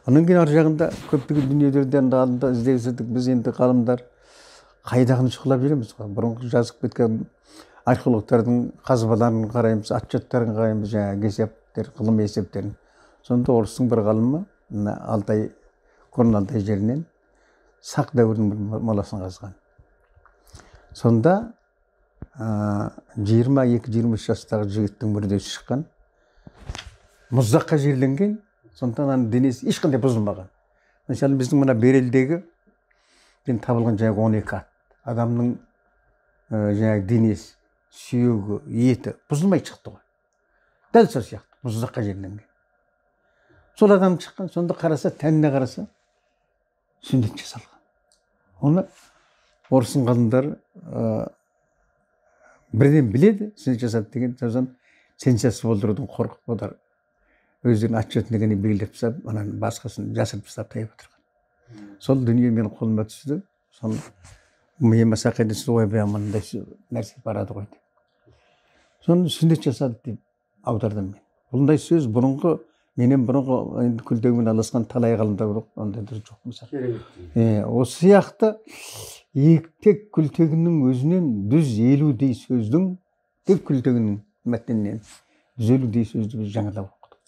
Анан кийин ар жагында көптөгөн дүниелерден алдында издеп біз енді ғалымдар қайдағыны шұқылап жүреміз. Бұрынғы жазып кеткен археологтардың қазбаларын қараймыз, отчеттарын қараймыз, жаңағы есептер, ғылыми есептерін. Сонда орыстың бір ғалымы Алтай, Корн Алтай жерінен сақ дәуірінің бір моласын қазған. Сонда 22-23 жастағы жігіттің мүрдесі шыққан, мұздаққа жерленген, сондықтан денесі ешқандай бұзылмаған. Мысалы біздің мына Берелдегі табылған жаңағы 12 ат. Адамның жаңағы денесі, сүйегі, еті бұзылмай шықты ғой. Дәл сол сияқты мұздаққа жерленген. Сол адам шыққан, сонда қараса, тәніне қараса, сүннет жасалған. Оны орыстың ғалымдары бірден біледі, сүннет жасады деген, сосын сенсация болдырудың қорқып отыр. Өздерінің отчетіне белгілеп тастап, анан басқасын жасырып тастап тайып отырған. Сол дүние менің қолыма түсті. Сол миыма сақинасы ойбай мындай нәрсе барады ғой деп. Соны сүннет жасады деп аудардым мен. Бұндай сөз бұрынғы менен бұрынғы күлтегімен алысқан талай ғалымдар жоқ, ондай жоқ мысалы. Осы сияқты тек күлтегінің өзінен 150-дей сөздің, тек күлтегінің мәтінінен 150-дей сөзді біз жаңалап оқыдық.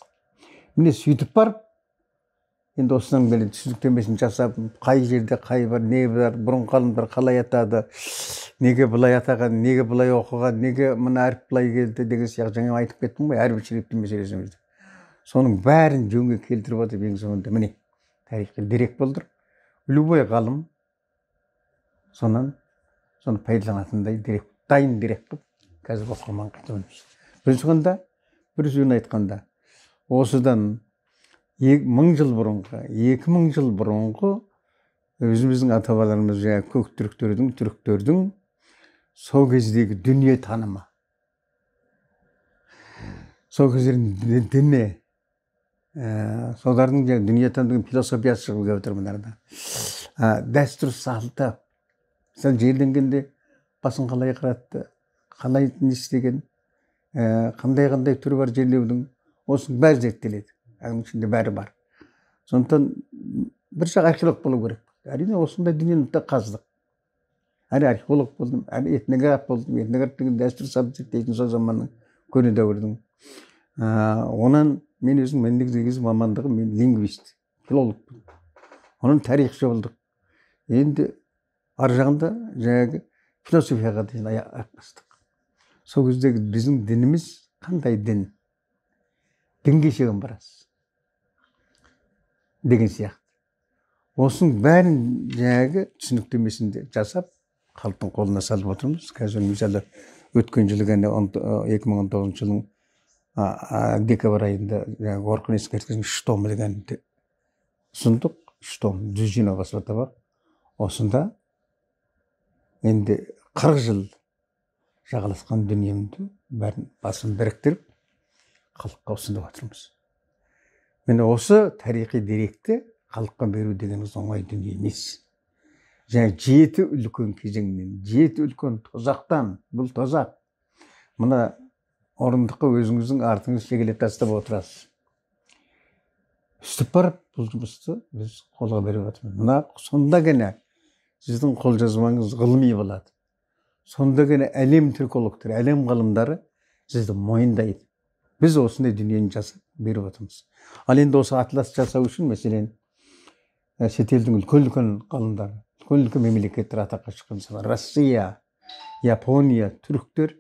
Міне сөйтіп барып, енді осынан бері түсініктемесін жасап, қай жерде қай бар, не бар, бұрын ғалымдар қалай атады, неге бұлай атаған, неге бұлай оқыған, неге мына әріп бұлай келді деген сияқты жаңа айтып кеттім ғой, әрбір шрифттің мәселесімізді. Соның бәрін жөнге келтіріп отыр ең соңында міне тарихи дерек болдыр. Любой ғалым соны пайдаланатындай дерек, дайын дерек қылып қазір оқырманға жеткіземіз. Бірінші ғанда бір сөзін айтқанда, осыдан 1000 жыл бұрынғы, 2000 жыл бұрынғы өзіміздің ата-бабаларымыз жаңағы көк түріктердің сол кездегі дүние танымы, сол кездердің діні, солардың дүние танымдың философиясы шығып келіп отыр мынарда. Дәстүр салты, сәл жерленгенде басын қалай қыратты, қалай не істеген, қандай түрі бар жерлеудің, осының бәрі зерттеледі. Оның ішінде бәрі бар. Сондықтан бір жақ археолог болу керек. Әрине осындай дүниені қаздық. Әрі археолог болдым, әрі этнограф болдым. Этнограф деген дәстүр салт зерттейтін сол заманның көне дәуірдің. Онан мен өзім негізгі мамандығым мен лингвист, филологпын. Оның тарихшы болдық. Енді ар жағында жаңағы философияға дейін аяқ бастық. Сол кездегі біздің дініміз қандай дін? Дінге шегін барасыз деген сияқты. Осының бәрін жаңағы түсініктемесінде жасап, халықтың қолына салып отырмыз. Қазір мысалы өткен жылы 2019 жылдың декабрь айында жаңағы Орхон ескерткішінің 3 томы дегенді ұсындық. 3 том 100 жинау баспада бар. Осында енді 40 жыл жағаласқан дүниемді бәрін басын біріктіріп халыққа ұсынып отырмыз. Мен осы тарихи деректі халыққа беру дегеніміз оңай дүние емес. Жаңа 7 үлкен кезеңнен, 7 үлкен тозақтан, бұл тозақ. Мына орындыққа өзіңіздің артыңыз шегелеп тастап отырасыз. Үстіп барып, бұл жұмысты біз қолға беріп отырмыз. Мына сонда ғана сіздің қолжазбаңыз ғылыми болады. Сонда ғана әлем түркологтары, әлем ғалымдары сізді мойындайды. Біз осындай дүниені жасап беріп отырмыз. Ал енді осы атлас жасау үшін, мәселен, шетелдің үлкен ғалымдары, үлкен мемлекеттер атаққа шыққан мысалы, Россия, Япония, түріктер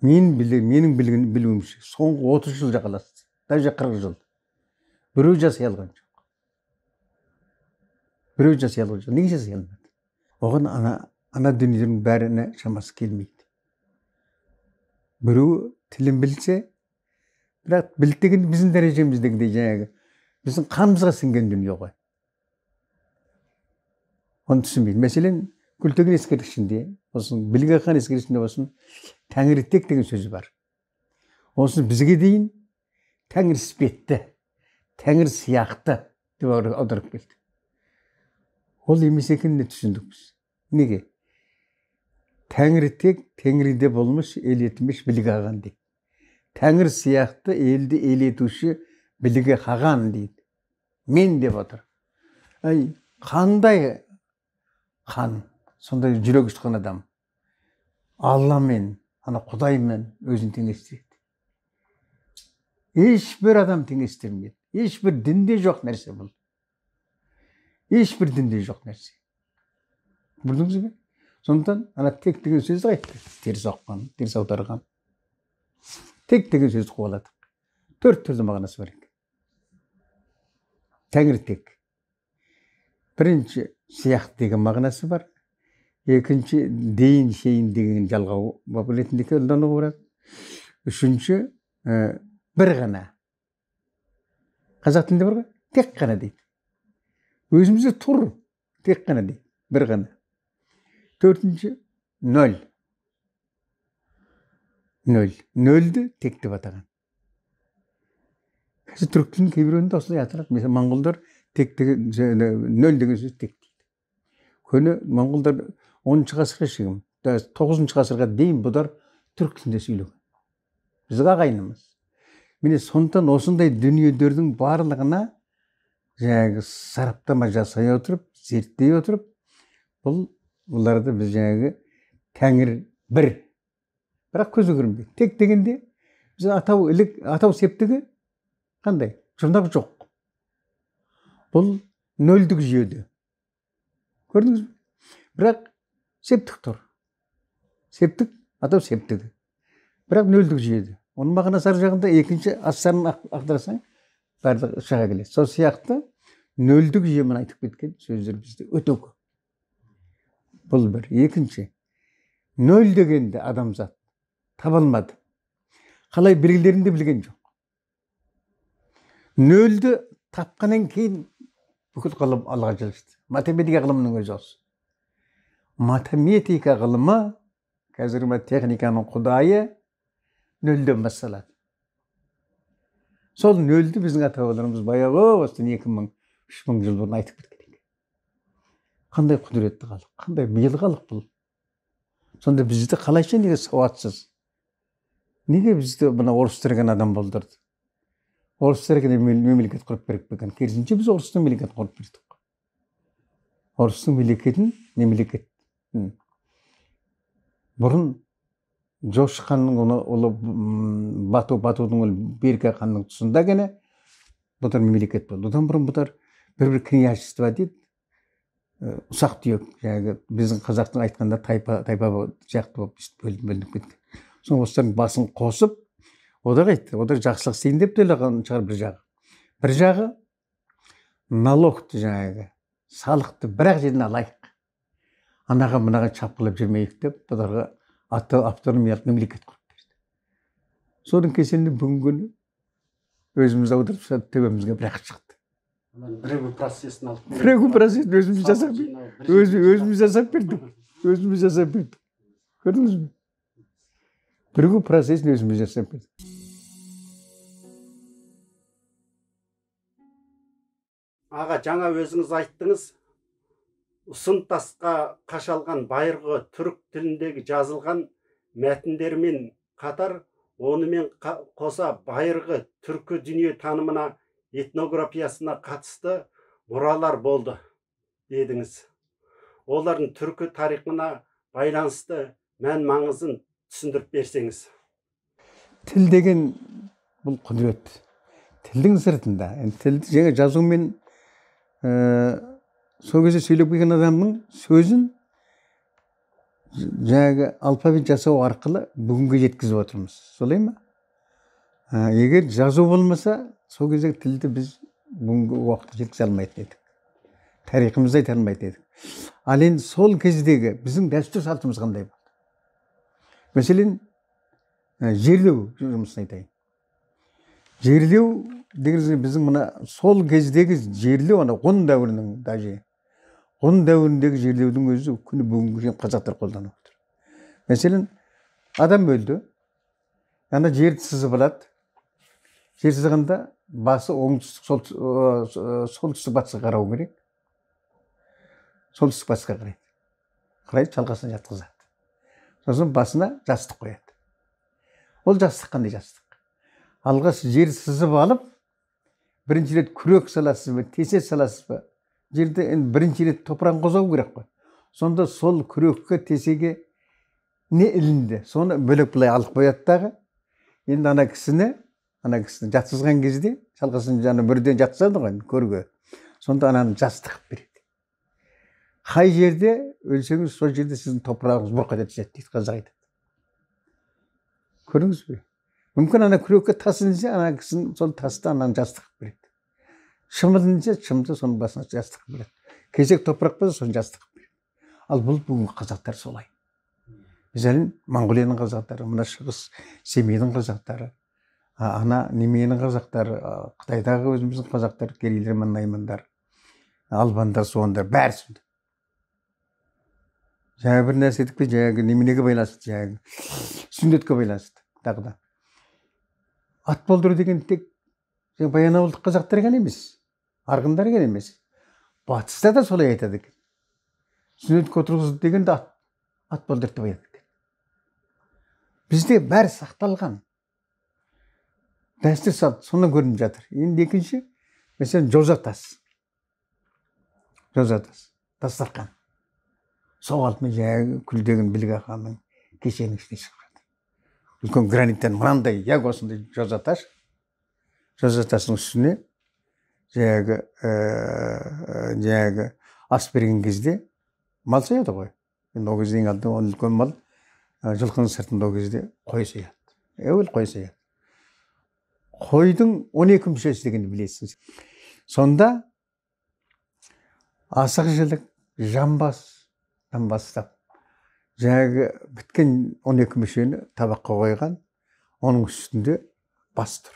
менің білуімше соңғы 30 жыл жағаласты, даже 40 жыл. Біреу жасай алған жоқ. Біреу жасай алған жоқ. Неге жасай алмады? Оған ана дүниелердің бәріне шамасы келмейді. Біреу тілін білсе, бірақ білді деген біздің дәрежеміздегідей жаңағы біздің қанымызға сіңген дүние ғой. Оны түсінбейді. Мәселен, күлтеген ескерткішінде, осының Білге хан ескерткішінде осының Тәңіртек деген сөзі бар. Осыны бізге дейін Тәңір іспетті, Тәңір сияқты деп аударып келді. Ол емес екенін түсіндік біз. Неге? Тәңіртек Тәңірде болмыш, ел етмеш Білге хан дейді. Тәңір сияқты елді ел етуші Білге хан дейді. мен деп отыр. Ай, қандай қан, сондай жүрегі шыққан адам. Алламен, ана Құдаймен өзін теңестіреді. Ешбір адам теңестірмейді. Ешбір дінде жоқ нәрсе бұл. Ешбір дінде жоқ нәрсе. Білдіңіз бе? Сондықтан ана тек деген сөзді айтты. Теріс оққан, теріс аударған. Тек деген сөзді қуаладық. 4 түрлі мағынасы бар екен. Тәңір тек. Бірінші сияқты деген мағынасы бар. Екінші дейін шейін деген жалғау ретінде қолдануға болады. Үшінші бір ғана. Қазақ тілінде бар ғой, тек қана дейді. Өзімізде тұр, тек қана дейді, бір ғана. Төртінші нөл. Нөл. Нөлді тек деп атаған. Қазір түрік тілінің кейбіреуінде осылай аталады. Mesela моңғолдар тек деген нөл деген сөз тек дейді. Көне моңғолдар 10 ғасырға шейін, 9 ғасырға дейін бұлар түрік тілінде сөйлеген. Біздің ағайынымыз. Міне сондықтан осындай дүниелердің барлығына жаңағы сараптама жасай отырып, зерттей отырып, бұларды біз жаңағы Тәңір бір. Бірақ көзге көрінбейді. Тек дегенде біз атау септігі қандай? Жұрнақ жоқ. Бұл нөлдік жүйеде. Көрдіңіз бе? Бірақ септік тұр. Септік, атау септігі. Бірақ нөлдік жүйеде. Оның мағынасы ар жағында екінші астарын ақтарсаң, барлығы шыға келеді. Сол сияқты нөлдік жүйемен айтып кеткен сөздер бізде өте көп. Бұл бір. Екінші, нөл дегенде адамзат таба алмады. Қалай белгілерін де білген жоқ. Нөлді тапқаннан кейін бүкіл ғылым алға жылжыды. Математика ғылымының өзі осы. Математика ғылымы, қазіргі техниканың құдайы, нөлден басталады. Сол нөлді біздің ата-бабаларымыз баяғы осыдан 2000-3000 жыл бұрын айтып кеткен. Қандай құдіретті халық, қандай мейлі халық бұл. Сонда бізді қалайша неге сауатсыз? Неге бізді мына орыстырған адам болдырды? Орыстарға мемлекет құрып беріп берген. Керісінше біз орыстың мемлекет құрып бердік. Орыстың мемлекет. Бұрын Жошы ханның ұлы Батудың Берке ханның тұсында гәне бұлар мемлекет болды. Одан бұрын бұлар бір князьство дейді. Ұсақ түйек, біздің қазақтың айтқанда тайпа сияқты болып бөлініп кеткен. Соң осылардың басын қосып, одар айтты. Одар жақсылық істейін деп төлеген шығар бір жағы. Бір жағы налогты салықты бір-ақ жерден алайық. Анаға мынаға чапқылап жүрмейік деп бұларға автономиялық мемлекет құрып берді. Соның кеселінде бүгінгі күні өзіміз аударып төбемізге бір-ақ шықты. Бірігу процесін алып. Бірігу процесін өзіміз жасап бердік. Өзіміз жасап бердік. Көрдіңіз бе? Бірігу процесін өзіміз жасап бердік. Аға, жаңа өзіңіз айттыңыз, ұсын тасқа қашалған байырғы түрік тіліндегі жазылған мәтіндермен қатар, онымен қоса байырғы түркі дүние танымына, этнографиясына қатысты мұралар болды, дедіңіз. Олардың түркі тарихына байланысты мән маңызын түсіндіріп берсеңіз. Тіл деген бұл құдірет. Тілдің сыртында. Тілді жаңа жазумен сол кезде сөйлеп келген адамның сөзін жаңағы алфавит жасау арқылы бүгінге жеткізіп отырмыз. Солай ма? Егер жазу болмаса, сол кездегі тілді біз бүгінгі уақытта жеткізе алмайтын едік. Тарихымызды айта алмайтын едік. Ал енді сол кездегі біздің дәстүр салтымыз қандай болды? Мәселен, жерлеу жұмысын айтайын. Жерлеу деген біздің мына сол кездегі жерлеу, ана ғұн дәуірінің даже. Ғұн дәуіріндегі жерлеудің өзі күні бүгінгі қазақтар қолданып отыр. Мәселен, адам өлді. Ана жерді сызып алады. Жер сызғанда басы солтүстік батысқа қарау керек. Солтүстік батысқа қарайды. Қарайды, шалқасына жатқызады. Сосын басына жастық қояды. Ол жастық қандай жастық? Алғаш жер сызып алып, бірінші рет күрек саласыз ба, тесе саласыз ба? Жерде енді бірінші рет топырағын қозғау керек қой. Сонда сол күрекке, тесеге не ілінді? Соны бөлек былай алып қояды дағы. Енді ана кісіні жатқызған кезде, шалқасын жаны бірден жатқызады ғой көрге. Сонда ананы жастық береді. Қай жерде өлсеңіз, сол жерде сіздің топырағыңыз бұрқ ете түседі дейді, қазақ айтады. Көрдіңіз бе? Мүмкін ана күрекке тас ілінсе, ана кісінің сол тасты ананы жастық береді. Шымы ілінсе, шымды соның басына жастық береді. Кесек топырақ болса, соны жастық береді. Ал бұл бүгінгі қазақтар солай. Mesela Mongolya'nın Kazakları, mına Шығыс Семейдің қазақтары, ана неменің қазақтары, Қытайдағы өзіміздің қазақтар, керейлер мен наймандар, албандар, суандар, бәрі сонда. Жаңа бір нәрсе едік пе, жаңағы неменеге байланысты, жаңағы сүндетке байланысты тағы да. Ат болдыру деген тек баянауылдық қазақтар ғана емес, арғындар ғана емес. Батыста да солай айтады екен. Сүндетке отырғызды дегенде ат болдырды деп айтады. Бізде бәрі сақталған. Дәстүр салт, соны көрініп жатыр. Енді екінші, mesela жоза тас. Жоза тас, дастархан. Сол алтымен жаңағы күлдеген Білік Ақанның кешенің ішіне шығып жатыр. Үлкен граниттен мынандай, яг осындай жоза тас. Жоза тасының үстіне жаңағы ас берген кезде мал сояды ғой. Енді ол кезде ең алдында ол үлкен мал жылқының сыртында ол кезде қой сояды. Әуел қой сояды. Қойдың 12 мүшесі дегенді білесіз. Сонда асық жілік, жамбастан бастап жаңағы біткен 12 мүшені табаққа қойған, оның үстінде бас тұр.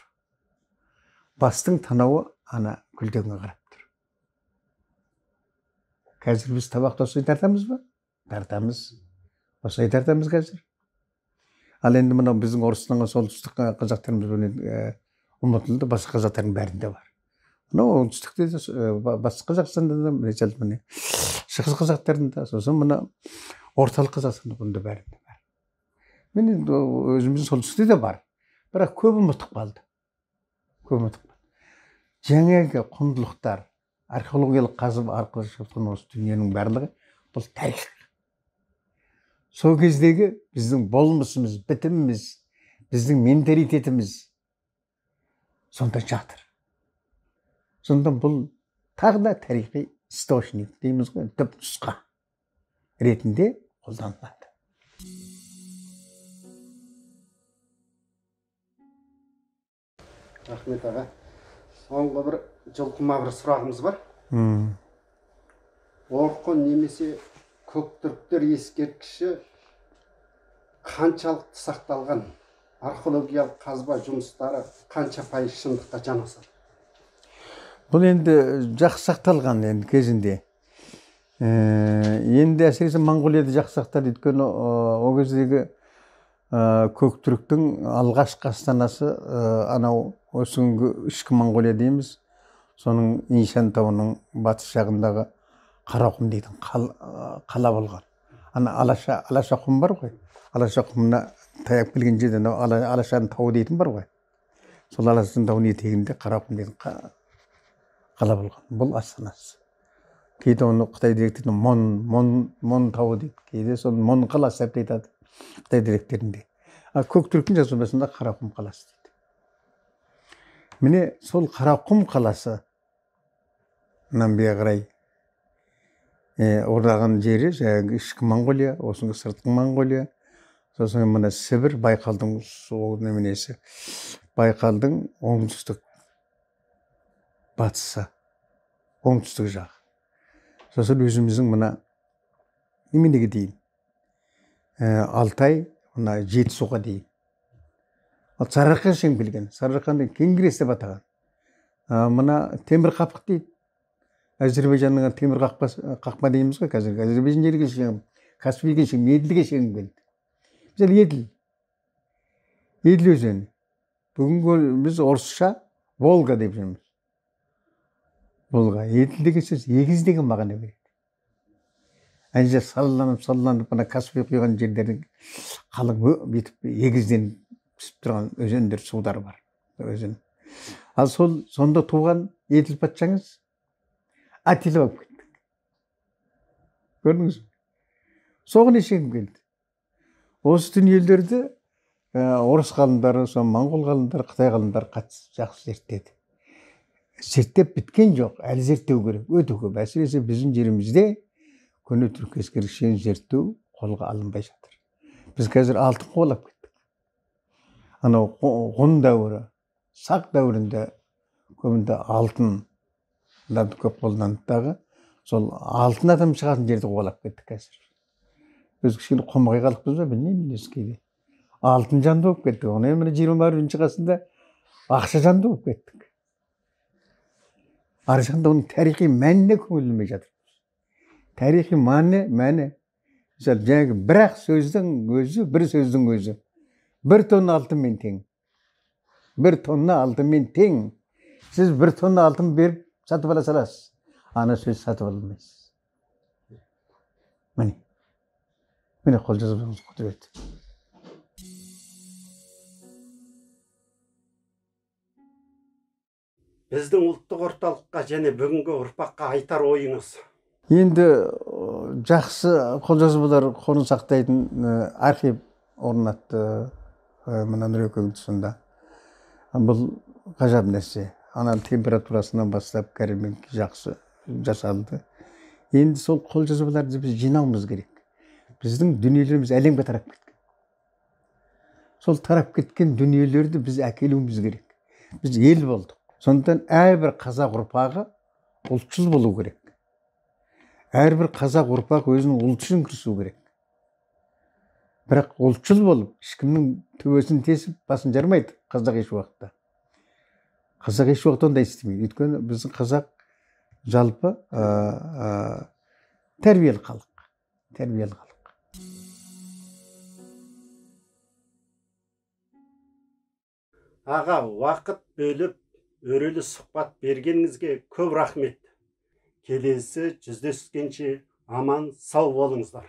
Бастың танауы ана күлдегенге қарап тұр. Қазір біз табақты осылай тартамыз ба? Тартамыз. Осылай тартамыз қазір. Ал енді мынау біздің орыстың солтүстік қазақтарымыз ұмытылды, басқа қазақтардың бәрінде бар. Мынау оңтүстікте де, батыс Қазақстанда да, шығыс қазақтарында, сосын мына орталық Қазақстанда бұнда бәрінде бар. Мен өзіміздің солтүстікте де бар. Бірақ көп ұмытып қалды. Жаңағы құндылықтар, археологиялық қазып арқылы шыққан осы дүниенің барлығы бұл тарих. Сол кездегі біздің болмысымыз, бітіміміз, біздің менталитетіміз сонда жатыр. Сонда бұл тағы да тарихи источник дейміз ғой, түп нұсқа ретінде қолданылады. Рахмет аға. Соңғы бір жылқыма бір сұрағымыз бар. Орхон немесе көктүріктер ескерткіші қаншалықты сақталған? Археологиялық қазба жұмыстары қанша пайыз шындыққа жанасады? Бұл енді жақсы сақталған енді кезінде. Енді әсіресе Монғолияда жақсы сақталды, өйткені ол кездегі көктүріктің алғашқы астанасы анау осынғы ішкі Монғолия дейміз. Соның Нишан тауының батыс жағындағы Қарақұм дейтін қала болған. Ана Алаша құм бар ғой. Алаша құмына таяп келген жерде Алашаның тауы дейтін бар ғой. Сол Алашаның тауының етегінде Қарақұм дейтін қала болған. Бұл астанасы. Кейде оны Қытай деректерінде Мон тауы дейді. Кейде соны Мон қаласы деп айтады Қытай деректерінде. Көктүріктің жазбасында Қарақұм қаласы дейді. Міне сол Қарақұм қаласы бері қарай орнаған жері жаңағы ішкі Монғолия, осынғы сыртқы Монғолия, сосын мына Сібір, Байқалдың неменесі, Байқалдың оңтүстік батысы, оңтүстік жағы. Сосын өзіміздің мына неменеге дейін, Алтай, мына Жетісуға дейін. Ал Сарыарқа шейін келген, Сарыарқаны Кеңгірес деп атаған. Мына Темір қапық дейді. Әзербайжанның темір қақпа дейміз ғой қазір. Әзербайжан жерге шейін, Каспийге шейін, Еділге шейін келді. Мысалы Еділ өзені. Бүгінгі біз орысша Волга деп жүрміз. Волга. Еділ деген сөз егіз деген мағына береді. Әнже салланып, мына Каспий құйған жерлердің қалың бетіп егізден түсіп тұрған өзендер, судар бар. Өзен. Ал сонда туған Еділ патшаңыз Атила болып кетті. Көрдіңіз бе? Соған шейін келді. Осы дүниелерді орыс ғалымдары, моңғол ғалымдары, Қытай ғалымдары жақсы зерттеді. Зерттеп біткен жоқ, әлі зерттеу керек, өте көп. Әсіресе біздің жерімізде көне түркі ескерткіштерін зерттеу қолға алынбай жатыр. Біз қазір алтын қуалап кеттік. Анау ғұн дәуірі, сақ дәуірінде көбінде алтындар көп қолданды дағы, сол алтын адам шығатын жерді қуалап кеттік қазір. Біз кішкене қомағай қалыппыз ба, білмеймін ескейде. Алтын жанды болып кеттік. Оны міне 21-ші ғасырда ақша жанды болып кеттік. Ар жағында оның тарихи мәніне көңілмей жатыр. Тарихи мәні, мысалы, жаңағы бір сөздің өзі, бір тонна алтынмен тең. Бір тонна алтынмен тең. Сіз бір тонна алтын беріп сатып ала саласыз. Ана сөз сатып алмайсыз. Міне қолжазбаңыз құдірет. Біздің ұлттық орталыққа және бүгінгі ұрпаққа айтар ойыңыз? Енді жақсы қолжазбалар қорын сақтайтын архив орнатты мына Нұрекең тұсында. Бұл ғажап нәрсе. Ана температурасынан бастап кәрімен жақсы жасалды. Енді сол қолжазбаларды біз жинауымыз керек. Біздің дүниелеріміз әлемге тарап кеткен. Сол тарап кеткен дүниелерді біз әкелуіміз керек. Біз ел болдық. Сондықтан әрбір қазақ ұрпағы ұлтшыл болу керек. Әрбір қазақ ұрпағы өзінің ұлты үшін күресу керек. Бірақ ұлтшыл болып, ешкімнің төбесін тесіп, басын жармайды қазақ еш уақытта. Қазақ еш уақытта ондай істемейді. Өйткені біздің қазақ жалпы тәрбиелі халық. Аға, уақыт бөліп, өрелі сұхбат бергеніңізге көп рахмет. Келесі жүздескенше аман сау болыңыздар.